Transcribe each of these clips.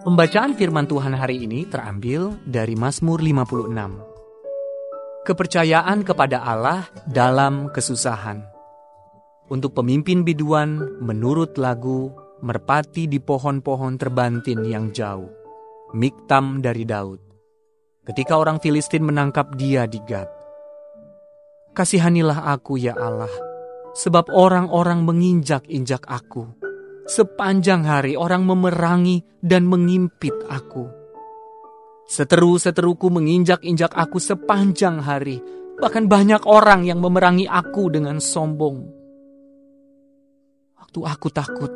Pembacaan firman Tuhan hari ini terambil dari Mazmur 56. Kepercayaan kepada Allah dalam kesusahan. Untuk pemimpin biduan menurut lagu Merpati di pohon-pohon terbantin yang jauh. Miktam dari Daud. Ketika orang Filistin menangkap dia di Gat. Kasihanilah aku ya Allah, sebab orang-orang menginjak-injak aku. Sepanjang hari orang memerangi dan mengimpit aku. Seteru-seteruku menginjak-injak aku sepanjang hari. Bahkan banyak orang yang memerangi aku dengan sombong. Waktu aku takut,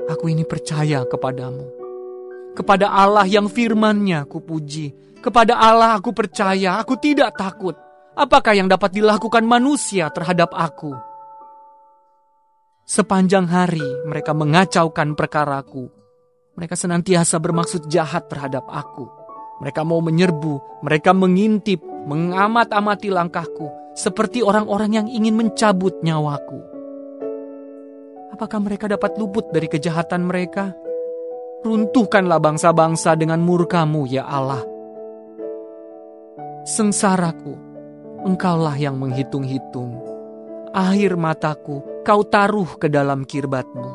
aku ini percaya kepadamu. Kepada Allah yang firman-Nya ku puji. Kepada Allah aku percaya, aku tidak takut. Apakah yang dapat dilakukan manusia terhadap aku? Sepanjang hari mereka mengacaukan perkaraku. Mereka senantiasa bermaksud jahat terhadap aku. Mereka mau menyerbu, mereka mengintip, mengamat-amati langkahku, seperti orang-orang yang ingin mencabut nyawaku. Apakah mereka dapat luput dari kejahatan mereka? Runtuhkanlah bangsa-bangsa dengan murka-Mu, ya Allah. Sengsaraku, Engkaulah yang menghitung-hitung. Akhir mataku Kau taruh ke dalam kirbat-Mu.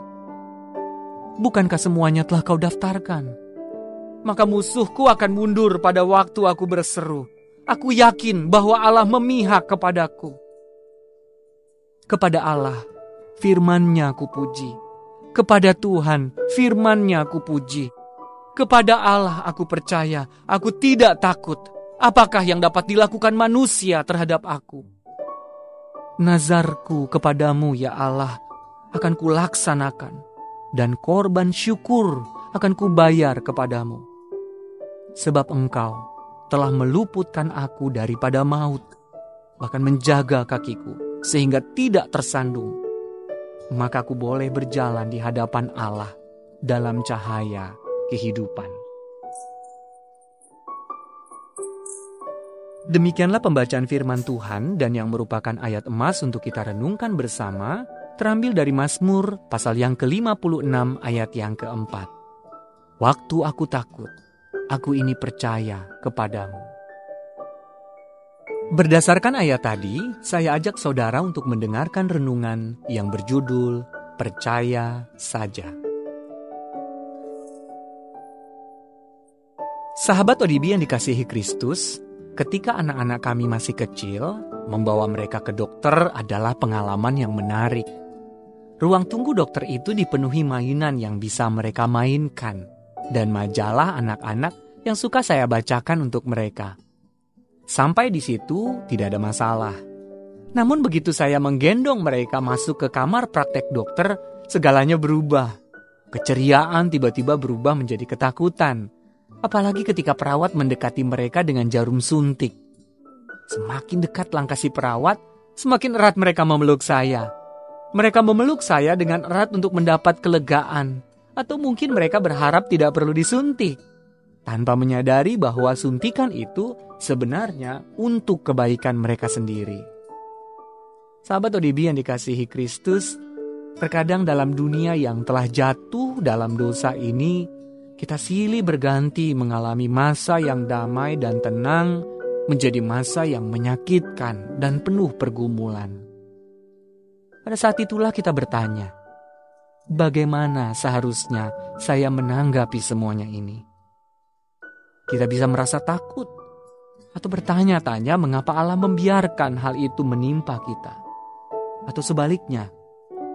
Bukankah semuanya telah Kau daftarkan? Maka musuhku akan mundur pada waktu aku berseru. Aku yakin bahwa Allah memihak kepadaku. Kepada Allah, firman-Nya ku puji. Kepada Tuhan, firman-Nya ku puji. Kepada Allah aku percaya, aku tidak takut. Apakah yang dapat dilakukan manusia terhadap aku? Nazarku kepadamu ya Allah akan kulaksanakan, dan korban syukur akan kubayar kepadamu. Sebab Engkau telah meluputkan aku daripada maut, bahkan menjaga kakiku sehingga tidak tersandung. Maka aku boleh berjalan di hadapan Allah dalam cahaya kehidupan. Demikianlah pembacaan firman Tuhan, dan yang merupakan ayat emas untuk kita renungkan bersama terambil dari Mazmur pasal yang ke-56 ayat yang keempat. Waktu aku takut, aku ini percaya kepadamu. Berdasarkan ayat tadi, saya ajak saudara untuk mendengarkan renungan yang berjudul Percaya Saja. Sahabat ODB yang dikasihi Kristus, ketika anak-anak kami masih kecil, membawa mereka ke dokter adalah pengalaman yang menarik. Ruang tunggu dokter itu dipenuhi mainan yang bisa mereka mainkan, dan majalah anak-anak yang suka saya bacakan untuk mereka. Sampai di situ tidak ada masalah. Namun begitu saya menggendong mereka masuk ke kamar praktek dokter, segalanya berubah. Keceriaan tiba-tiba berubah menjadi ketakutan. Apalagi ketika perawat mendekati mereka dengan jarum suntik. Semakin dekat langkah si perawat, semakin erat mereka memeluk saya. Mereka memeluk saya dengan erat untuk mendapat kelegaan. Atau mungkin mereka berharap tidak perlu disuntik. Tanpa menyadari bahwa suntikan itu sebenarnya untuk kebaikan mereka sendiri. Sahabat ODB yang dikasihi Kristus, terkadang dalam dunia yang telah jatuh dalam dosa ini, kita silih berganti mengalami masa yang damai dan tenang menjadi masa yang menyakitkan dan penuh pergumulan. Pada saat itulah kita bertanya, bagaimana seharusnya saya menanggapi semuanya ini? Kita bisa merasa takut atau bertanya-tanya mengapa Allah membiarkan hal itu menimpa kita. Atau sebaliknya,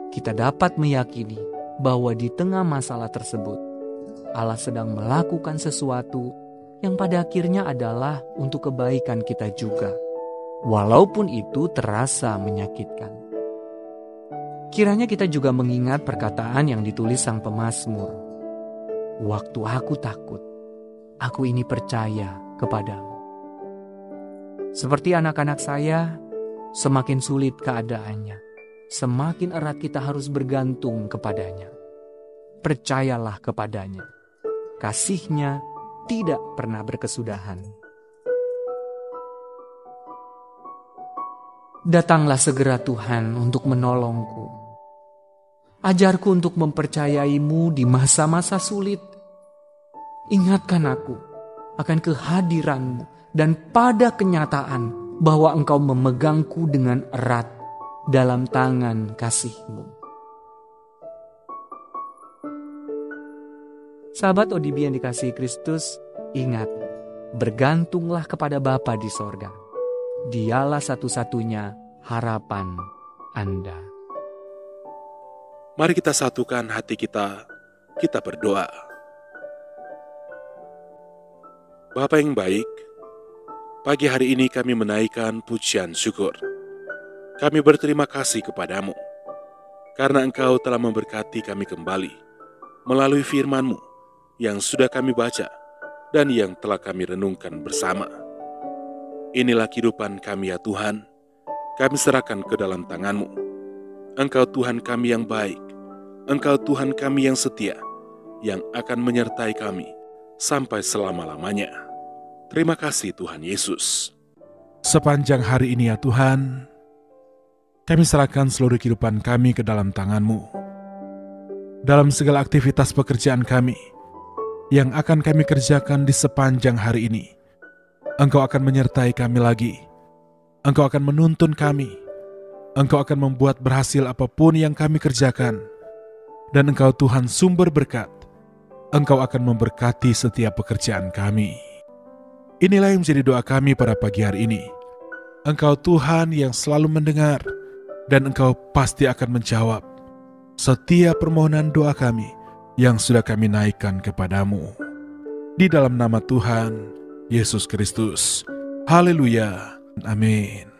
kita dapat meyakini bahwa di tengah masalah tersebut Allah sedang melakukan sesuatu yang pada akhirnya adalah untuk kebaikan kita juga, walaupun itu terasa menyakitkan. Kiranya kita juga mengingat perkataan yang ditulis sang pemazmur. Waktu aku takut, aku ini percaya kepadamu. Seperti anak-anak saya, semakin sulit keadaannya, semakin erat kita harus bergantung kepadanya. Percayalah kepadanya. Kasih-Nya tidak pernah berkesudahan. Datanglah segera Tuhan untuk menolongku. Ajarku untuk mempercayai-Mu di masa-masa sulit. ingatkan aku akan kehadiran-Mu dan pada kenyataan bahwa Engkau memegangku dengan erat dalam tangan kasih-Mu. Sahabat ODB yang dikasihi Kristus, ingat, bergantunglah kepada Bapa di sorga. Dialah satu-satunya harapan Anda. Mari kita satukan hati kita berdoa. Bapa yang baik, pagi hari ini kami menaikkan pujian syukur. Kami berterima kasih kepadamu, karena Engkau telah memberkati kami kembali melalui firman-Mu yang sudah kami baca dan yang telah kami renungkan bersama. Inilah kehidupan kami ya Tuhan, kami serahkan ke dalam tangan-Mu. Engkau Tuhan kami yang baik, Engkau Tuhan kami yang setia, yang akan menyertai kami sampai selama-lamanya. Terima kasih Tuhan Yesus. Sepanjang hari ini ya Tuhan, kami serahkan seluruh kehidupan kami ke dalam tangan-Mu. Dalam segala aktivitas pekerjaan kami, yang akan kami kerjakan di sepanjang hari ini, Engkau akan menyertai kami lagi. Engkau akan menuntun kami. Engkau akan membuat berhasil apapun yang kami kerjakan. Dan Engkau Tuhan sumber berkat. Engkau akan memberkati setiap pekerjaan kami. Inilah yang menjadi doa kami pada pagi hari ini. Engkau Tuhan yang selalu mendengar, dan Engkau pasti akan menjawab setiap permohonan doa kami yang sudah kami naikkan kepadamu. Di dalam nama Tuhan Yesus Kristus. Haleluya. Amin.